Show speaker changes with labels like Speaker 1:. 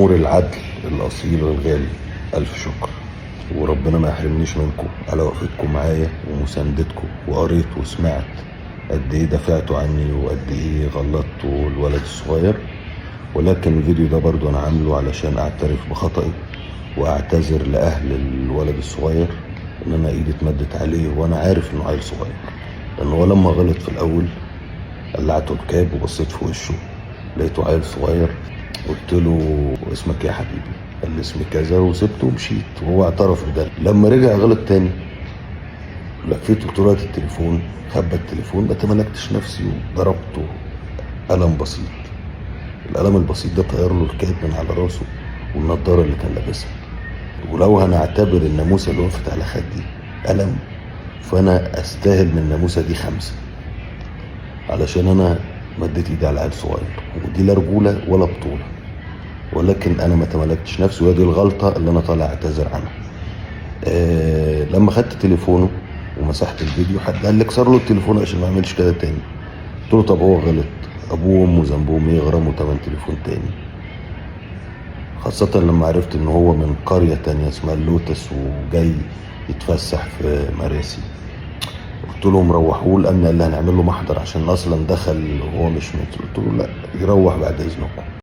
Speaker 1: جمهور العدل الأصيل والغالي، ألف شكر، وربنا ما يحرمنيش منكم على وقفتكم معايا ومساندتكم. وقريت وسمعت قد ايه دافعتوا عني وقد ايه غلطتوا الولد الصغير، ولكن الفيديو ده برضو انا عامله علشان اعترف بخطئي واعتذر لاهل الولد الصغير ان انا ايدي اتمدت عليه وانا عارف انه عيل صغير. لان هو لما غلط في الاول قلعته الكاب وبصيت في وشه لقيته عيل صغير، قلت له اسمك يا حبيبي؟ قال لي اسمي كذا، وسبته ومشيت وهو اعترف بده. لما رجع غلط تاني لفيت قلت له هات التليفون، خبى التليفون، ما تملكتش نفسي وضربته قلم بسيط. القلم البسيط ده طير له الكاب من على راسه والنضاره اللي كان لابسها. ولو هنعتبر الناموسه اللي وقفت على خدي قلم، فانا استاهل من الناموسه دي 5، علشان انا مديت ايدي على عيل صغير، ودي لا رجوله ولا بطوله، ولكن انا ما تملكتش نفسي، وهي دي الغلطه اللي انا طالع اعتذر عنها. لما خدت تليفونه ومسحت الفيديو حد قال لي اكسر له التليفون عشان ما يعملش كده تاني. قلت له طب هو غلط، ابوه وامه ذنبهم ايه يغرموا تمن تليفون تاني؟ خاصة لما عرفت ان هو من قرية تانية اسمها اللوتس وجاي يتفسح في مراسي. قلت لهم روحوه، الامن قال لي هنعمل له محضر عشان اصلا دخل وهو مش متر. قلت له لا، يروح بعد اذنكم.